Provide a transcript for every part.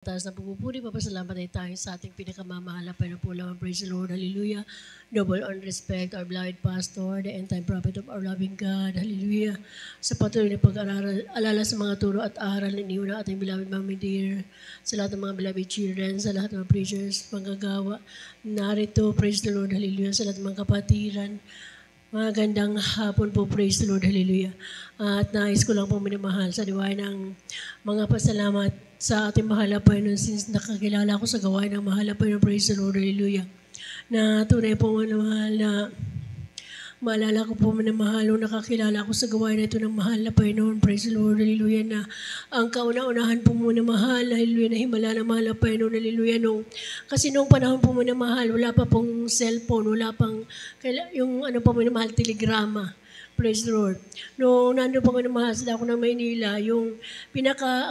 Taas na pupuri, papasalamat ay tayo sa ating pinakamamahal na Panginoon. Praise the Lord, hallelujah. Double on respect, our beloved pastor, the end-time prophet of our loving God, hallelujah. Sa patuloy na pag-alala sa mga turo at aral ni Niuna, ating beloved Mami Dear, sa lahat ng mga beloved children, sa lahat ng mga preachers, manggagawa, narito, praise the Lord, hallelujah, sa lahat ng mga kapatiran. Magandang hapon po, praise the Lord, hallelujah. At nais ko lang po minamahal sa diwain ng mga pasalamat sa ating mahal na Panginoon since nakakilala ko sa gawain ng mahal na Panginoon, praise the Lord, hallelujah. Na tunay po minamahal na maalala ko po minamahal nung nakakilala ko sa gawain na ito ng mahal na Panginoon, praise the Lord, hallelujah, na ang kauna-unahan po muna mahal, hallelujah, na himala na mahal na Panginoon, hallelujah, kasi nung panahon po muna mahal, wala pa pong cellphone, wala pang, yung ano po muna mahal, telegrama, praise the Lord. Nung nandun po muna mahal sa ako ng Maynila, yung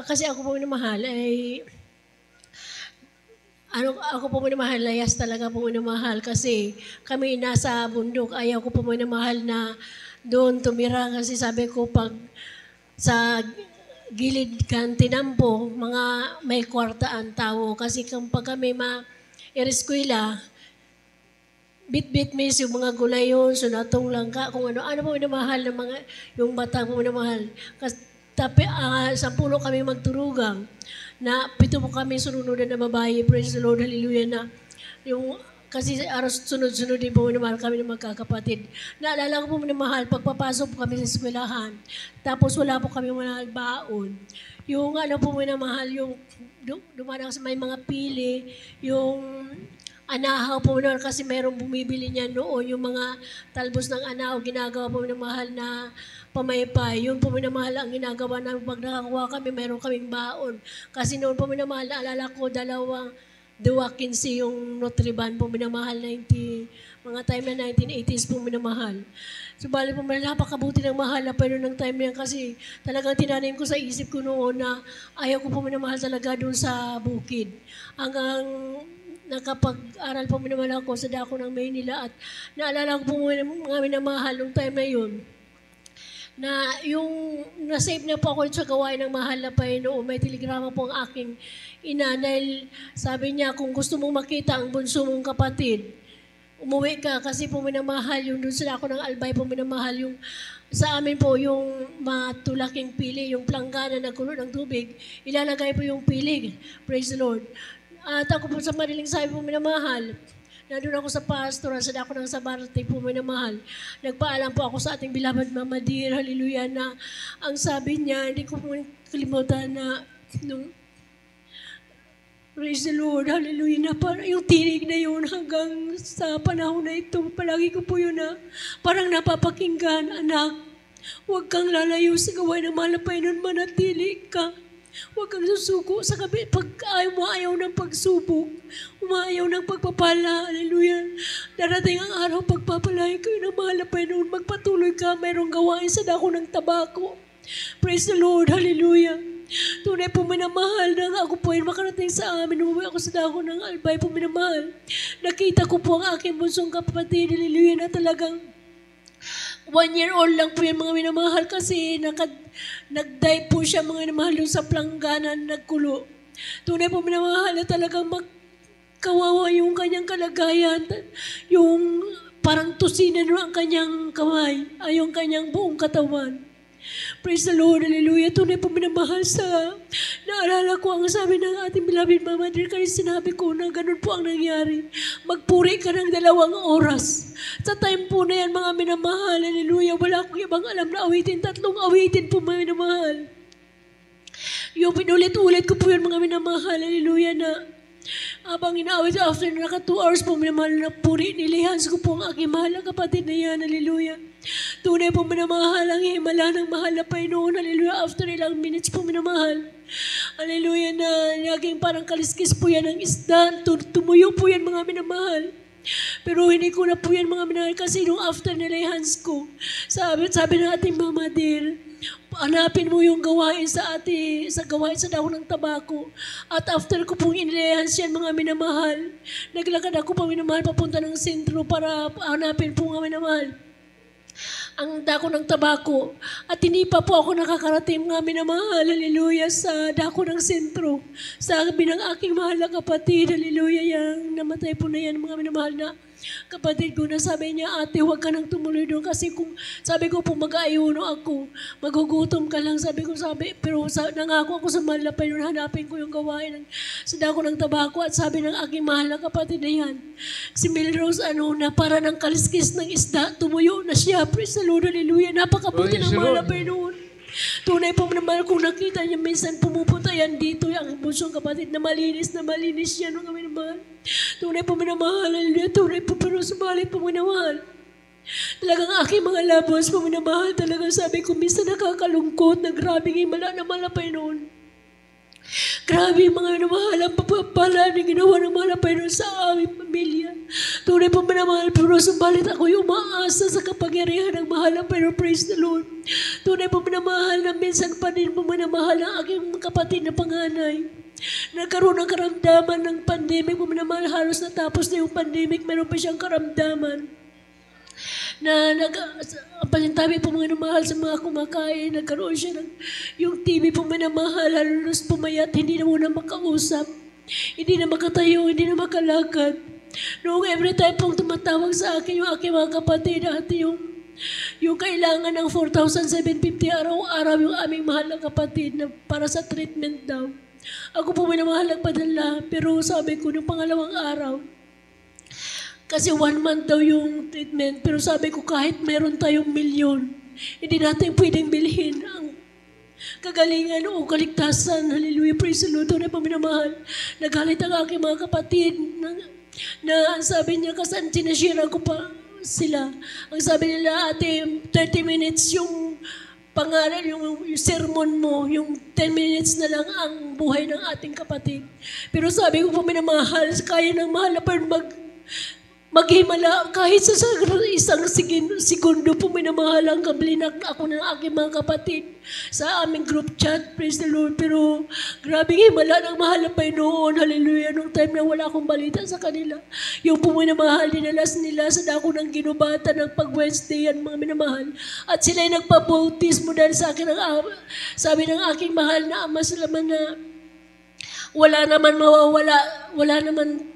kasi ako po muna mahal ay, ako po minamahal, layas talaga po minamahal kasi kami nasa bundok, ayaw ko po minamahal na doon tumira kasi sabi ko pag sa gilid kantinampo, mga may kwarta ang tao kasi kapag kami ma-ereskwela, bit-bit miss yung mga gulay yun, sunatong langka, kung ano po minamahal ng mga, yung bata po minamahal. Kasi 10 kami magturugang, na 7 po kami sununudan na babae, praise the Lord, hallelujah, na yung, kasi aros sunod-sunod din po minamahal kami ng magkakapatid. Naalala ko po minamahal, pagpapasok po kami sa eskwelahan, tapos wala po kami minamahal baon. Yung ano po minamahal, yung dumadang sa may mga pili, yung anahaw po minamahal kasi mayroong bumibili niya noon, yung mga talbos ng anahaw, ginagawa po minamahal na pamaypay. Yun po minamahal ang ginagawa namin. Pag nakakuha kami, mayroon kaming baon. Kasi noon po minamahal, naalala ko, 2.15 yung Nutriban po minamahal, mga time na 1980s po minamahal. So bali po napakabuti ng mahal na pero ng time na yan kasi talagang tinanim ko sa isip ko noon na ayaw ko po minamahal talaga doon sa bukid. Hanggang nakapag-aral po minamahal ako sa dako ng Maynila at naalala ko po mga minamahal nung time na yun na yung na-save na po ako sa gawain ng mahal na Panginoon. May telegrama po ang aking ina dahil sabi niya, kung gusto mong makita ang bunso mong kapatid, umuwi ka kasi po minamahal yung doon sila ako ng Albay po minamahal yung sa amin po yung matulaking pili, yung planggana na kulo ng tubig, ilalagay po yung pili. Praise the Lord. At ako po sa madaling sabi po minamahal, nandun ako sa pastoral, sa dako ng Sabarte po minamahal. Nagpaalam po ako sa ating beloved Mama Dear, hallelujah, na ang sabi niya, hindi ko po kalimutan na nung praise the Lord, hallelujah, na parang yung tinig na yun hanggang sa panahon na ito, palagi ko po yun na parang napapakinggan, anak, huwag kang lalayo sa gawain ng mahal na Panginoon, manatili ka. Huwag kang susuko sa gabi. Pag umayaw ng pagsubok, umayaw ng pagpapala, hallelujah. Darating ang araw, pagpapalain kayo ng mahal na Panginoon, magpatuloy ka, mayroong gawain sa dako ng tabako. Praise the Lord, hallelujah. Tunay po minamahal na ako po ay makarating sa amin, umuwi ako sa dako ng Albay po minamahal. Nakita ko po ang aking bunsong kapatid, hallelujah, na talagang 1-year-old lang po yan mga minamahal kasi nag-die po siya mga minamahal sa plangganan, nagkulo. Tunay po minamahal na talagang magkawawa yung kanyang kalagayan. Yung parang tusinan ang kanyang kamay, ay yung kanyang buong katawan. Praise the Lord, hallelujah. Tunay po minamahal sa naalala ko ang sabi ng ating beloved Mama Dear kasi sinabi ko na ganun po ang nangyari. Magpuri ka ng 2 oras. Sa time po na yan mga minamahal, hallelujah, wala akong ibang alam na awitin, 3 awitin po mga minamahal. Yung pinulit-ulit ko po yan mga minamahal, hallelujah, na habang inaawit after na 2 hours po minamahal na puri, nilihans ko po ang aking mahal na kapatid na yan, hallelujah. Tunay po minamahal ang himala ng mahal na Panginoon, hallelujah, after ilang minutes po minamahal. Hallelujah, na naging parang kaliskis po yan ng isda, tumuyo po yan mga minamahal. Pero hindi ko na po yan mga minamahal kasi nung after nilihans ko, sabi ng ating Mama Dear, hanapin mo yung gawain sa gawain sa dahon ng tabako. At after ko pong inilehans yan mga minamahal, naglakad ako pa minamahal papunta ng sentro para hanapin po mga minamahal. ang dako ng tabako. At hindi pa po ako nakakarating mga minamahal, hallelujah, sa dako ng sentro. Sabi ng aking mahal na kapatid, hallelujah, yang namatay po na yan mga minamahal na kapatid ko na sabi niya, ate, huwag ka nang tumuloy doon kasi kung sabi ko po mag-aayuno ako, magugutom ka lang, pero nangako ako sa mahal na Panginoon, hanapin ko yung gawain sa dako ng tabako at sabi ng aking mahal na kapatid na yan, si Melrose, na para ng kaliskis ng isda, tumuyo na siya, praise the Lord, hallelujah, napakabuti ng mahal na Panginoon. Tunay po naman kung nakita niya minsan pumupunta yan dito ang busong kapatid na malinis yan nung kami naman. Tunay po minamahal, hallelujah, tunay po pero subalit po minamahal. Talagang aking mga labos po minamahal, talagang sabi ko minsan nakakalungkot na grabing himala na malapay noon. Grabe mga minamahal ang papapala na ginawa ng mga Panginoon sa aming pamilya. Tunay po minamahal, pero subalit ako'y umaasa sa kapangyarihan ng mahal ng Panginoon. Praise the Lord. Tunay po minamahal na minsan pa din po minamahal ang aking kapatid na panganay. Nagkaroon ng karamdaman ng pandemic po minamahal. Halos natapos na yung pandemic, meron pa siyang karamdaman. Ang palintabi po mga namahal sa mga kumakain, nagkaroon siya ng yung TV po minamahal, halos pumayat, hindi na muna makausap, hindi na makatayo, hindi na makalakad. Noong every time pong tumatawag sa akin yung aking mga kapatid at yung kailangan ng 4,750 araw-araw yung aming mahal na kapatid na para sa treatment daw. Ako po minamahal nagpadala, pero sabi ko nung pangalawang araw, kasi 1 month daw yung treatment. Pero sabi ko, kahit meron tayong milyon, hindi natin pwedeng bilhin ang kagalingan o kaligtasan. Hallelujah, praise the Lord. Tunay pa minamahal. Nagalit ang aking mga kapatid na sabi niya, kasi sinashare ko pa sila. Ang sabi nila, ate, 30 minutes yung pangalan, yung sermon mo, yung 10 minutes na lang ang buhay ng ating kapatid. Pero sabi ko pa minamahal, kaya ng mahal na maghimala kahit sa isang segundo po minamahal ang kablinak ako ng aking mga kapatid sa aming group chat, praise the Lord. Pero grabe himala ng mahal na Panginoon, hallelujah, nung time na wala akong balita sa kanila. Yung po minamahal, dinalas nila sa dako ng ginubatan ng pag-Wednesday yan mga minamahal. At sila'y nagpabautismo dahil sa akin, sabi ng aking mahal na ama sila man na wala naman mawawala, wala naman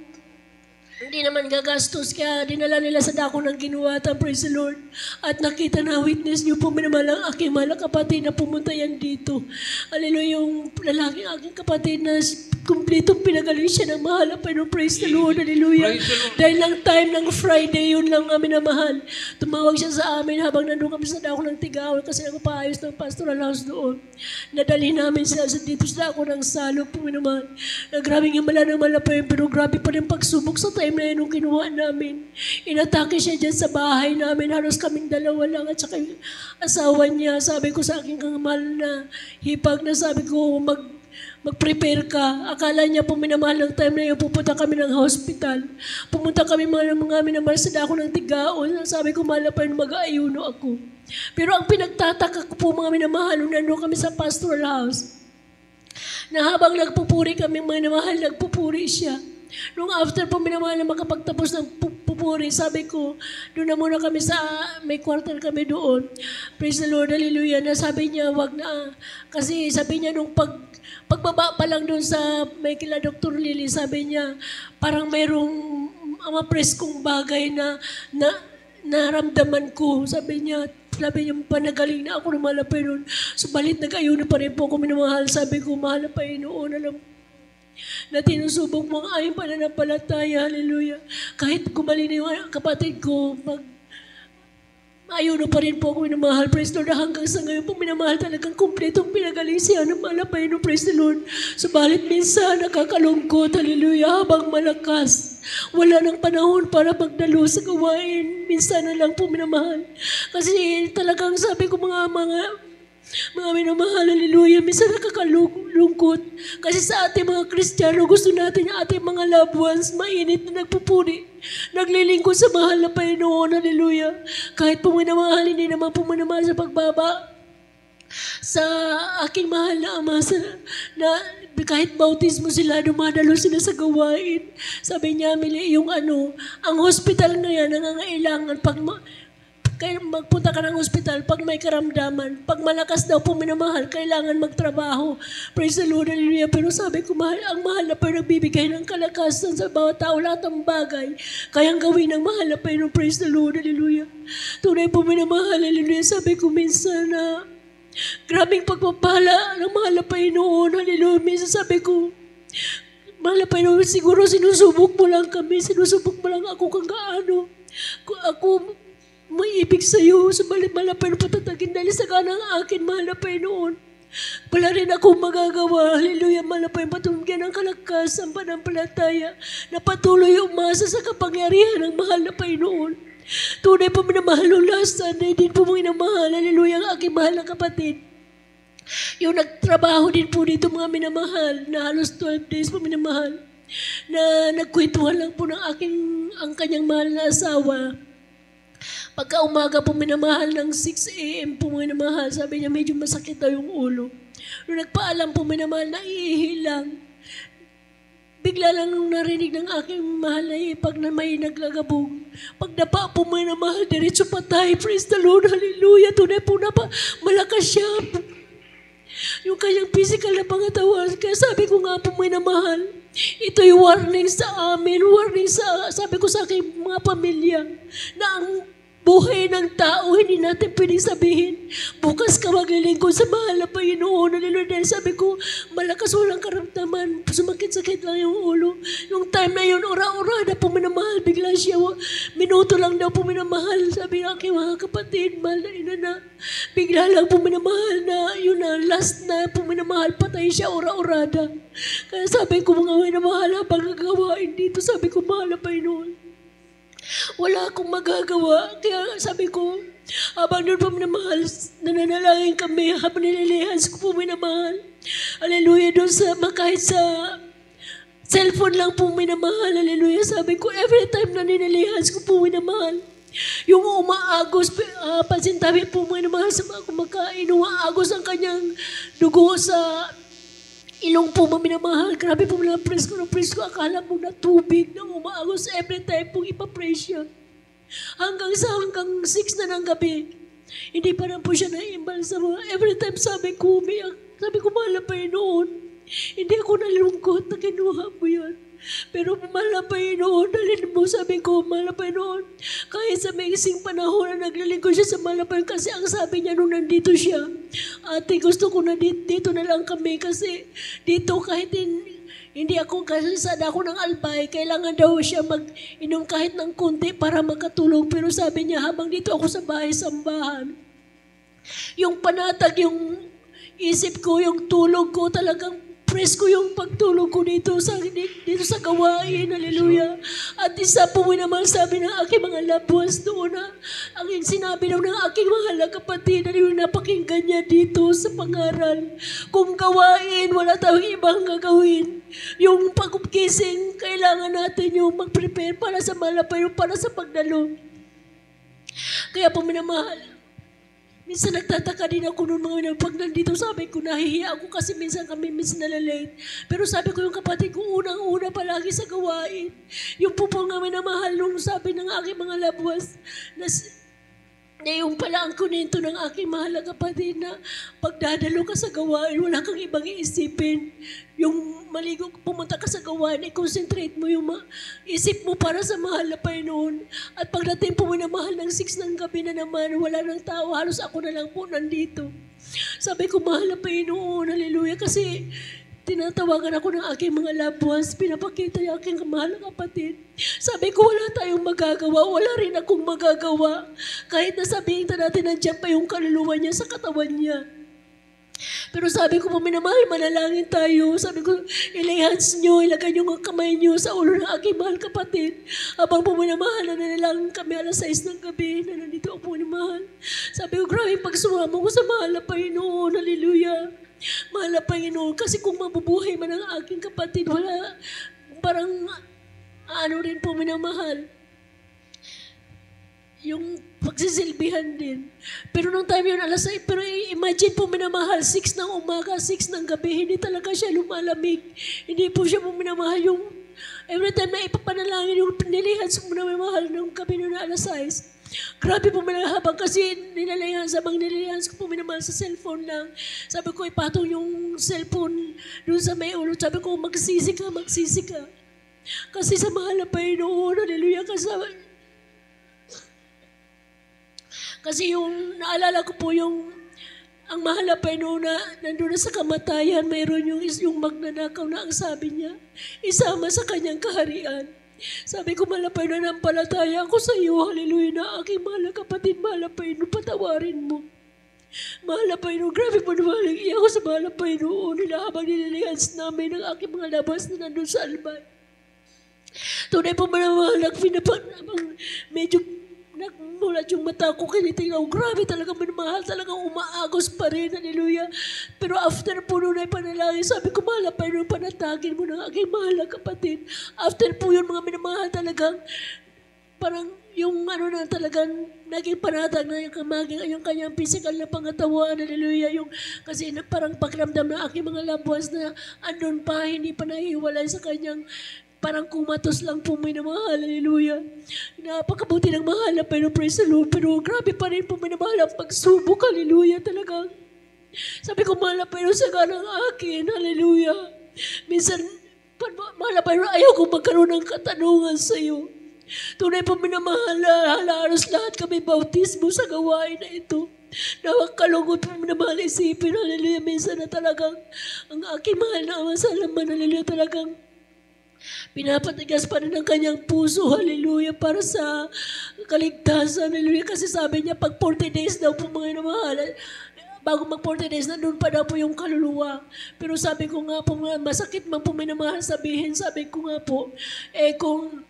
hindi naman gagastos, kaya dinala nila sa dako ng ginuwatan, praise the Lord. At nakita na witness niyo po minamahal ang aking mahal kapatid na pumunta yan dito. Hallelujah, yung lalaking aking kapatid na kumpletong pinagaling siya ng mahal na Panginoon, praise the Lord, hallelujah. Dahil lang time ng Friday, yun lang kami na mahal. Tumawag siya sa amin habang nandun kami sa dako ng Tigawal kasi nagpapaayos ng pastoral house doon. Nadali namin sila dito sa dako ng Salog po minamahal. Na grabing himala ng malapayin, pero grabe pa rin pagsubok sa time na yun nung kinuha namin. Inatake siya dyan sa bahay namin. Halos kaming dalawa lang at saka yung asawa niya. Sabi ko sa aking kamahal na hipag na sabi ko, mag-prepare ka. Akala niya po minamahal ng time na yun, pupunta kami ng hospital. Pumunta kami mga minamahal sa dako ng Tigaon. Sabi ko, mahal pa yun, mag-aayuno ako. Pero ang pinagtataka ko po mga minamahal, nung nandun kami sa pastoral house, na habang nagpupuri kami mga minamahal, nagpupuri siya. Nung after po minamahal na makapagtapos ng pupuri, sabi ko, doon na muna kami may quarter kami doon. Praise the Lord, hallelujah. Na sabi niya, wag na. Kasi sabi niya, nung pagbaba pa lang doon sa may kila Dr. Lily, sabi niya, parang mayroong preskong bagay na naramdaman ko. Sabi niya, panagaling na ako ng mahal na Panginoon. Subalit nag-ayuno pa rin po ako minamahal. Sabi ko, mahal na Panginoon, alam na tinusubok mo ang aming pananampalataya, hallelujah. Kahit gumaling na yung kapatid ko, ayuno pa rin po ako minamahal, praise the Lord. Hanggang sa ngayon po minamahal talagang kumpletong pinagaling siya ng malapay no, praise the Lord. Subalit minsan nakakalungkot, hallelujah, habang malakas. Wala nang panahon para magdalo sa gawain. Minsan na lang po minamahal. Kasi talagang sabi ko mga minamahal, hallelujah, minsan nakakalungkot. Kasi sa ating mga Kristiyano, gusto natin yung ating mga loved ones, mainit na nagpupuri, naglilingkod sa mahal na Panginoon, hallelujah. Kahit po minamahal, hindi naman po minamahal sa pagbaba. Sa aking mahal na ama, na kahit bautismo sila, dumadalo sila sa gawain. Sabi niya, ang hospital na yan, nangangailangan kaya magpunta ka ng ospital pag may karamdaman. Pag malakas daw po minamahal, kailangan magtrabaho. Praise the Lord, hallelujah. Pero sabi ko, ang mahal na Panginoon nagbibigay ng kalakasan sa bawat tao, lahat ng bagay. Kayang gawin ng mahal na Panginoon, praise the Lord, hallelujah. Tunay po minamahal, hallelujah. Sabi ko minsan na, grabing pagpapala ng mahal na Panginoon, hallelujah. Minsan sabi ko, mahal na Panginoon, siguro sinusubok mo lang kami, sinusubok mo lang ako kung gaano. Ako may ibig sa iyo, sa mahal na Panginoon patatagin dahil sa kanang akin, mahal na Panginoon. Wala rin ako magagawa, hallelujah, mahal na Panginoon, patunggan ng kalakasan, panampalataya, na patuloy umasa sa kapangyarihan ng mahal na Panginoon. Tunay po minamahal ng last Sunday, din po mo minamahal, hallelujah, ang aking mahal na kapatid. Yung nagtrabaho din po dito mga minamahal, na halos 12 days po minamahal, na nagkwentuhan lang po ng ang kanyang mahal na asawa. Pagka umaga po minamahal ng 6 a.m. po minamahal, sabi niya medyo masakit daw yung ulo. Nung nagpaalam po minamahal, naiihi lang. Bigla lang nung narinig ng aking mahal na pag na may naglagabog. Pag napa po minamahal, diretso patay. Praise the Lord, hallelujah. Tunay po na pa, malakas siya. Yung kanyang physical na pangatawan. Kaya sabi ko nga po minamahal, ito'y warning sa amin, warning sa, sabi ko sa aking mga pamilya, na ang buhay ng tao, hindi natin pwedeng sabihin, bukas ka maglilingkod sa mahal na Panginoon. Dahil sabi ko, malakas walang karamdaman, sumakit-sakit lang yung ulo. Yung time na yun, ora-ora na po minamahal, bigla siya, minuto lang daw po minamahal. Sabi ng aking mga kapatid, mahal na ina na, bigla lang po minamahal na, yun na, last na po minamahal, patay siya, ora-orada. Kaya sabi ko, mga minamahal, habang nagawain dito, sabi ko, mahal na Panginoon. Wala akong magagawa. Kaya sabi ko, habang doon po minamahal, nananalangin kami, habang nililihans ko po minamahal. Hallelujah, doon sa, kahit sa cellphone lang po minamahal. Hallelujah, sabi ko, every time na nililihans ko po minamahal, yung umaagos, pasintabi po minamahal sa mga kumakain, umaagos ang kanyang dugo sa ilong po minamahal. Grabe po minamahal ko ng praise ko. Akala mo na tubig na umaagos every time pong ipapraise siya. Hanggang 6 na ng gabi. Hindi pa rin po siya naimbal sa mga. Every time sabi ko, mahal na Panginoon. Hindi ako nalungkot na kinuha mo yan. Pero mahal na Panginoon, dalhin mo, sabi ko, mahal na Panginoon, kahit sa maiksing panahon na naglilingkod siya sa mahal na Panginoon, kasi ang sabi niya nung nandito siya, ate, gusto ko na dito na lang kami, kasi dito kahit hindi ako, kasi sada ako ng albay, kailangan daw siya mag-inom kahit ng konti para makatulog. Pero sabi niya, habang dito ako sa bahay-sambahan, yung panatag, yung isip ko, yung tulog ko, talagang presko yung pagtulog ko dito sa gawain, hallelujah. At isa po naman sabi ng aking mga loved ones doon na ang sinabi daw ng aking mahal na kapatid na yung napakinggan niya dito sa pangaral. Kung gawain, wala tayong ibang gagawin. Yung pagkising, kailangan natin yung mag-prepare para sa malapay, para sa pagdalo. Kaya po minamahal, minsan nagtataka din ako noon mga pag nandito, sabi ko, nahihiya ako kasi minsan nalalate. Pero sabi ko yung kapatid ko, unang-una palagi sa gawain. Yung po nga minamahal nung sabi ng aking mga labwas, na yung pala ang kunento ng aking mahal na kapatid na pagdadalo ka sa gawain, wala kang ibang iisipin. Yung maligo, pumunta ka sa gawain, i-concentrate mo yung isip mo para sa mahal na Panginoon. At pagdating po na mahal ng 6 ng gabi na naman, wala ng tao, halos ako na lang po nandito. Sabi ko, mahal na Panginoon, hallelujah, kasi tinatawagan ako ng aking mga loved ones, pinapakita yung aking mahal na kapatid. Sabi ko, wala tayong magagawa, wala rin akong magagawa. Kahit na sabihin natin, nandiyan pa yung kaluluwa niya sa katawan niya. Pero sabi ko, minamahal, manalangin tayo. Sabi ko, ilay-hands nyo, ilagay nyo ang kamay nyo sa ulo ng aking mahal kapatid. Habang minamahal, nanalangin kami alas 6 ng gabi, na nandito ako minamahal. Sabi ko, grabe pagsumama ko sa mahal na Panginoon, hallelujah. Mahal na Panginoon, kasi kung mabubuhay man ang aking kapatid, wala, parang, rin po minamahal. Yung pagsisilbihan din. Pero nung time yun, alas 6, pero imagine po minamahal, 6 ng umaga, 6 ng gabi, hindi talaga siya lumalamig. Hindi po siya po minamahal yung, every time na ipapanalangin yung nilihans mo na minamahal nung gabi nun na alas 6. Grabe po habang kasi nilalayan ko po minamahal sa cellphone lang. Sabi ko, ipatong yung cellphone doon sa may ulo. Sabi ko, magsisi ka. Kasi sa mahal na Panginoon, hallelujah, kasi yung naalala ko po ang mahal na Panginoon na nandun na sa kamatayan, mayroon yung magnanakaw na ang sabi niya, isama sa kanyang kaharian. Sabi ko, mahal na Panginoon, nampalataya ako sa iyo, hallelujah, na aking mahal na kapatid, mahal na Panginoon, patawarin mo. Mahal na Panginoon, grabe po naman, ako sa mahal na Panginoon, nila habang nililians namin ang aking mga labas na nandun sa Albay. Tunay po manamahal, medyo nagmulat yung mata ko, kinitingnan ko, grabe talaga manamahal, talagang umaagos pa rin, hallelujah. Pero after po nun ay panalangin, sabi ko, mahal na Panginoon, panatagin mo ng aking mahal na kapatid. After po yun, mga minamahal talagang, parang yung na talagang naging panatag na yung kanyang physical na pangatawan, hallelujah, kasi parang pakiramdam na aking mga loved ones na andun pa, hindi pa nahiwalay sa kanyang parang kumatos lang po minamahal, hallelujah. Napakabuti ng mahal na Panginoon, praise the Lord. Pero grabe pa rin po minamahal ang pagsubok, hallelujah, talagang. Sabi ko, mahal na Panginoon, saga ng akin, hallelujah. Minsan, mahal na Panginoon, ayaw ko magkaroon ng katanungan sa iyo. Tunay po minamahal, halos lahat kami bautismo sa gawain na ito. Nakakalungkot po minamahal isipin, hallelujah. Minsan na talagang, ang aking mahal na ama sa laman, hallelujah, talagang pinapatigas pa rin ang kanyang puso, hallelujah, para sa kaligtasan, hallelujah. Kasi sabi niya, pag 40 days daw po mga namahal, bago mag 40 days, nandun pa daw po yung kaluluwa. Pero sabi ko nga po, masakit man po minamahal sabihin, sabi ko nga po, kung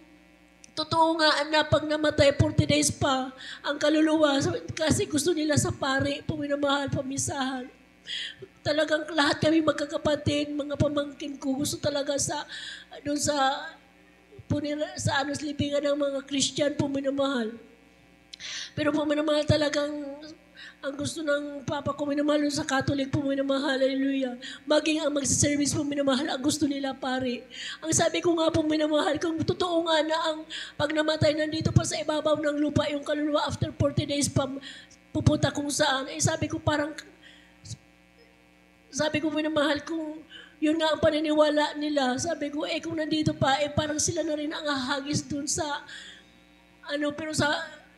totoo nga na pag namatay 40 days pa ang kaluluwa, kasi gusto nila sa pare, po minamahal, pamisahan. Talagang lahat kami magkakapatid, mga pamangkin ko, gusto talaga doon sa libingan ng mga Christian po minamahal. Pero po minamahal talagang, ang gusto ng Papa ko minamahal sa Catholic po minamahal, hallelujah. Maging ang magsiservice po minamahal, ang gusto nila pare. Ang sabi ko nga po minamahal, kung totoo nga na ang pag namatay nandito pa sa ibabaw ng lupa, yung kaluluwa after 40 days pa pupunta kung saan, sabi ko minamahal, kung yun nga ang paniniwala nila, sabi ko, kung nandito pa, parang sila na rin ang hahagis dun sa, pero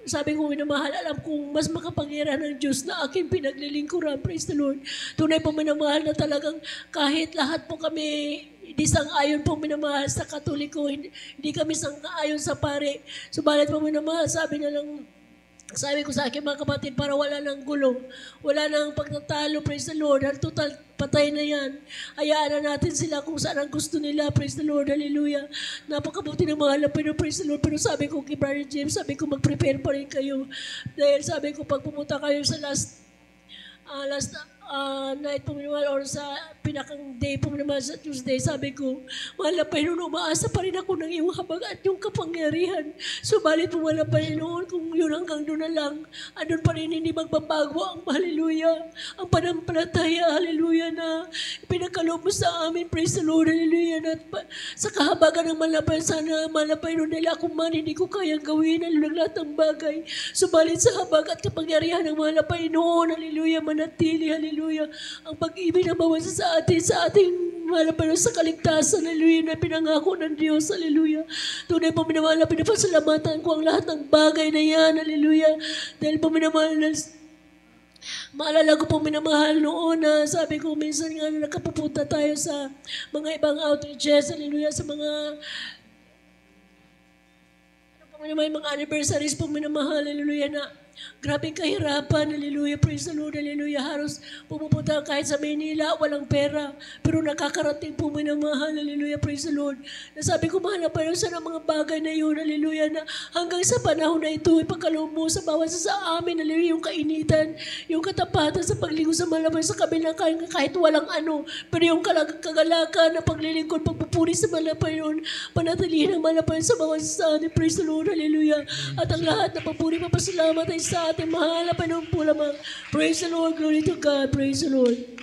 sabi ko minamahal, alam kong mas makapangyarihan ng Diyos na aking pinaglilingkuran, praise the Lord. Tunay po minamahal na talagang kahit lahat po kami, hindi sang-ayon po minamahal sa Katoliko, hindi kami sang-ayon sa pare. Subalit po minamahal, sabi ko sa akin mga kapatid, para wala nang gulo, wala nang pagtatalo, praise the Lord, total patay na yan. Hayaan na natin sila kung saan ang gusto nila, praise the Lord, hallelujah. Napakabuti ng mahal na Panginoon, praise the Lord. Pero sabi ko kay Brother James, sabi ko mag-prepare pa rin kayo. Dahil sabi ko pag pumunta kayo sa last night po minamahal or sa pinakang day po minamahal sa Tuesday, sabi ko, mahal na Panginoon, umaasa pa rin ako ng iyong habag at yung kapangyarihan. Subalit po mahal na Panginoon, kung yun hanggang doon na lang, andun pa rin hindi magbabago ang hallelujah, ang panampalataya, hallelujah, na pinagkaloob mo sa amin, praise the Lord, hallelujah, na sa kahabagan ng mahal na Panginoon, sana mahal na Panginoon, dahil ako man hindi ko kayang gawin ang lahat ng bagay. Subalit sa habag at kapangyarihan ng mahal na Panginoon, hallelujah, manatili, hallelujah, ang pag-ibig na mawasa sa ating mahal na Panginoon sa kaligtasan, hallelujah, na pinangako ng Diyos, hallelujah. Tunay po minamahal na pinapasalamatan ko ang lahat ng bagay na yan, hallelujah. Dahil po minamahal na, maalala ko po minamahal noon na sabi ko minsan nga na nakapupunta tayo sa mga ibang outreaches, hallelujah, sa mga mga anniversaries po minamahal, hallelujah, na grabing kahirapan, hallelujah, praise the Lord, hallelujah. Halos pumupunta kahit sa Manila, walang pera, pero nakakarating po minamahal, hallelujah, praise the Lord. Nasabi ko, mahal na Panginoon, sa mga bagay na yun, hallelujah, na hanggang sa panahon na ito, ipagkaloob mo sa bawat sa amin, hallelujah, yung kainitan, yung katapatan sa paglingkod sa malaman sa kabilang kahit walang pero yung kagalakan na paglilingkod, pagpupuri sa mahal na Panginoon, panatilihin ang mahal na Panginoon sa bawat sa amin, praise the Lord, hallelujah. At ang lahat na papuri, papasalamat ay sa ating mahal na Panginoon po lamang. Praise the Lord, glory to God, praise the Lord.